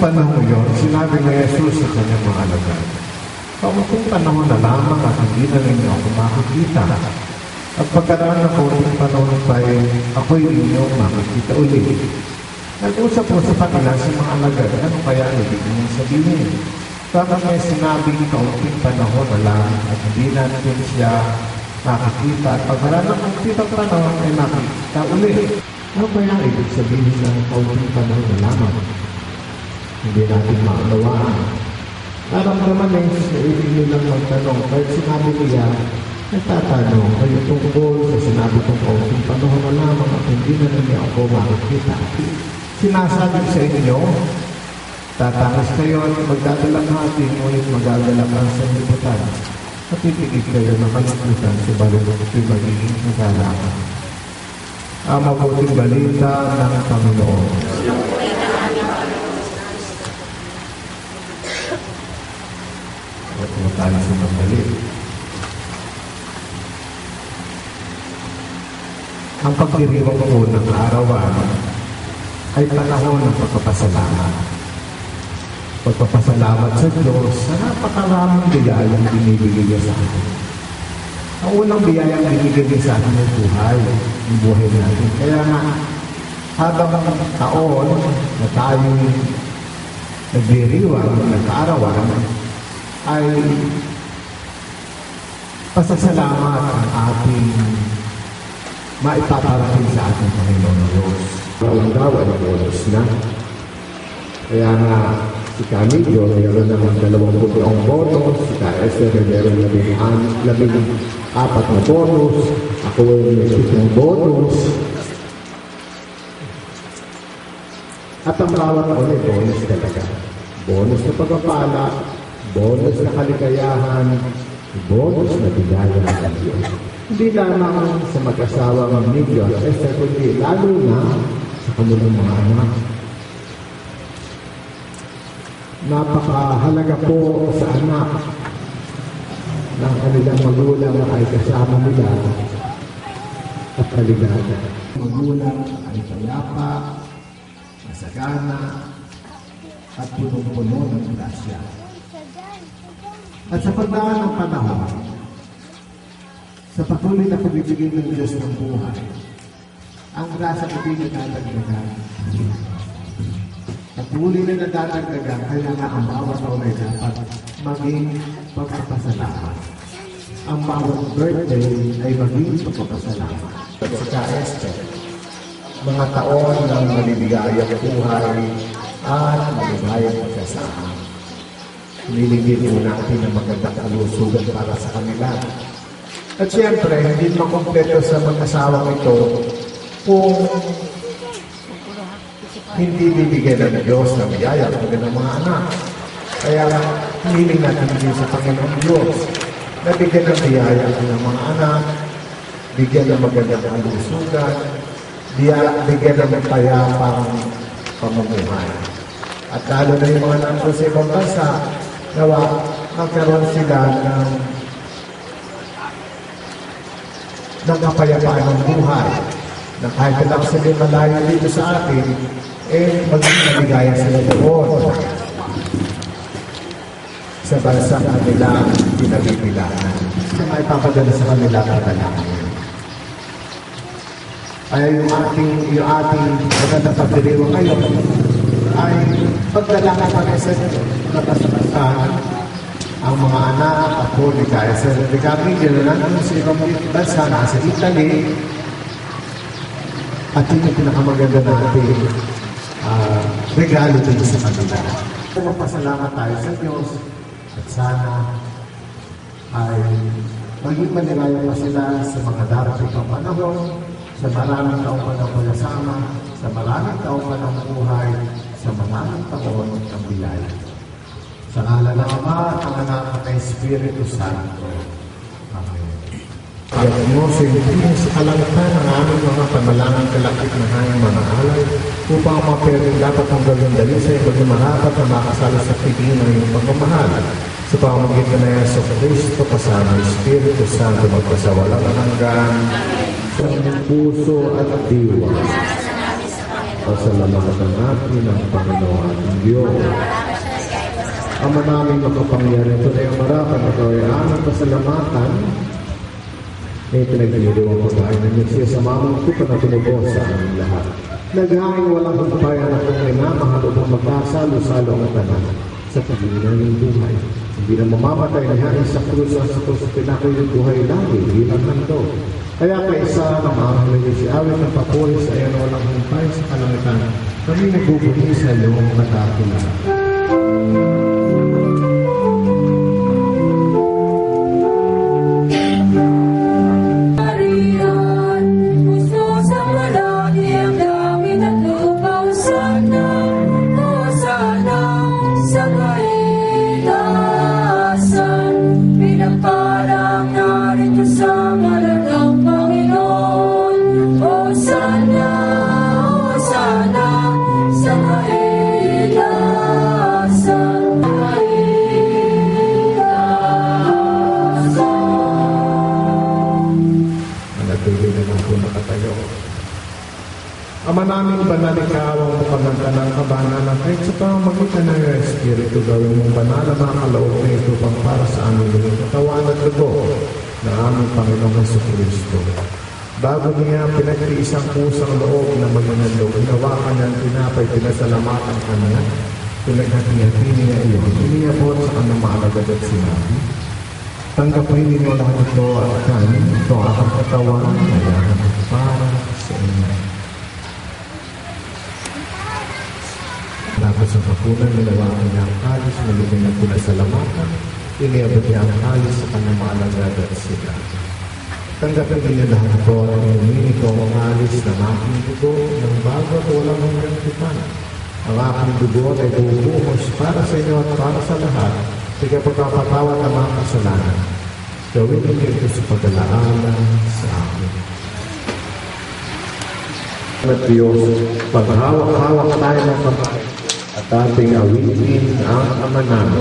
panahon yun, sinabi ni Jesus sa kanyang mga alagad, kaunting panahon na lamang at hindi na ninyo ako makikita. At pagkaraan ng kaunting panahon pa ako'y inyong makikita ulit. Nag-usap po sa kanila sa mga alagad, ano kaya ang ibig niyong sabihin? Bakit may sinabing kaunting panahon na lang at hindi natin siya makikita at pagkaraan ng kaunting panahon ay makikita ulit? Ano kaya ang ibig sabihin ng kaunting panahon na lamang? Hindi natin maunawaan. Parang naman sa ibig nilang magtanong, kahit sinabi niya, nagtatanong kayo tungkol sa sinabi kong kaunting panahon na lamang at hindi na niya ako makikita. Sinasabi sa inyo, tatakas kayo at magdadalang hati, ngunit magagalak ang sanlibutan. At titigil kayo na kalaklitan sa balunod at magiging nagalakan. Ang mabuting balita ng Panginoon. At tayo sa magdali. Ang pagdiriwang ko ng arawan ay panahon ng pagpapasalamat. Pagpapasalamat sa Diyos sa napakaraming biyayang binibigay niya sa atin. Ang unang biyayang binibigay niya sa atin ay buhay, ang buhay natin. Kaya nga, habang taon na tayong nagdiriwang, nag-aarawan, ay pasasalamat ang ating maipaparating sa ating Panginoon Diyos. Ang daw ay oras na. Kaya nga, si Camillo, mayroon naman 20 bonus, si Esther, mayroon 14 na bonus, ako ay may 7 bonus. At ang bawat ay bonus talaga. Bonus na pagpapala, bonus na kaligayahan, bonus na biyaya ng Diyos. Hindi lamang sa mag-asawang Camillo at Esther, kundi lalo na sa kanilang mga anak. Napakahalaga po sa anak ng kanilang magulang ay kasama nila at kaligaya. Magulang ay payapa, masagana, at punong-puno ng grasya. At sa pagdaan ng panahon, sa patuloy na pagbibigay ng Diyos ng buhay, ang grasya ay pinagdadagdagan. Patuloy na nadadagdagan, kaya nga ang bawat taon ay dapat maging pagpapasalamat. Ang bawat birthday ay maging pagpapasalamat. Sa Esther, mga taon ng maligayang buhay at maligayang pagkasama. Niligid mo natin ang magandang kalusugan para sa kanila. At siyempre, hindi makumpleto sa mag-asawang ito kung hindi bibigyan ng Diyos ng biyaya ng mga anak. Kaya hiling natin din sa Panginoon Diyos na bigyan ng biyaya ng mga anak, bigyan ng magandang kalusugan, bigyan ng payapang pamumuhay. At lalo na yung mga nandun sa ibang bansa, nawa magkaroon sila ng kapayapaan ng buhay na kahit na lang sila malayo dito sa atin, maging nabigaya sila doon sa bansa kanila pinabibilangan. Kasi maipapadala sa kanila katalangin. Kaya yung ating magandang pagdiriwang ngayon ay pagdalangin pa sa kapasamahan ang mga anak at po ni Kaiser de Camillo na nandun sa ibang bansa, nasa Italy, at yun yung pinakamaganda natin regalo dito sa kanila. Magpasalamat tayo sa Diyos at sana ay maging maligaya pa sila sa mga darating pang panahon, sa maraming taong pa ng pagkasama, sa maraming taong pa ng buhay, sa maraming taon ng biyaya. Sa ngalan ng Ama at ng Anak at ng Espiritu Santo. Amen. Ayaw mo, sinipin sa kalangitan ng aming mga panalangang kalakit na hanging mga alay upang mapirin dapat ang gawin dali sa iyo maging marapat na makasala sa piging ng iyong pagmamahal. Sa pamamagitan na Yesu Cristo, kasama ng Espiritu Santo, magpasawalang hanggan sa puso at diwa. Pasalamatan natin ang Panginoon ating Diyos. Ama namin makapangyarihan, tunay ang marapan na ito ay aming pasalamatan. May pinagdiriwang pagkain ng Mesiya sa mamang tupa na tinubos sa aming lahat. Naghaing walang humpayan na kung ay namahal upang magkasalo-salo ang tanan sa paglingan ng buhay. Hindi na mamamatay na hain sa krus at sa krus at pinakoy ng buhay lagi, bilang nando. Kaya kaisa ng mahal na si awit ng papuri sa iyan walang humpay sa kalangitan, kami nagbubuli sa iyong nagkakilala. Ama namin banal ikaw ang mukhamanta ng kabanalan kahit sa pamamagitan ng Espiritu gawin mong banal ang mga kaloob na ito pang para sa amin ng katawan at dugo ng aming Panginoong Jesucristo. Bago niya pinagtiis ang pusang loob na magnanalo, hinawakan niya ang tinapay, pinasalamatan kanya, pinaghati-hati niya iyon, iniyabot sa kanyang maalagad at sinabi, tanggapin ninyo lahat ito at kanin, ito ang katawan, kaya para sa inyo. Tapos ang kapunan, nalawakan niya ang kalis, malugay na pinasalamatan, iniabot niya ang kalis sa kanyang maalagad at sila. Tanggapin ninyo lahat ito at inumin ito ang alis ng aking dugo ng bago at walang hanggang tipan. Ang aking dugo ay bubuhos para sa inyo at para sa lahat sa pagpapatawad ng mga kasalanan. Gawin ninyo ito sa pag-alaala sa akin. At Diyos, paghawak-hawak tayo ng kamay at ating awitin ang Ama namin.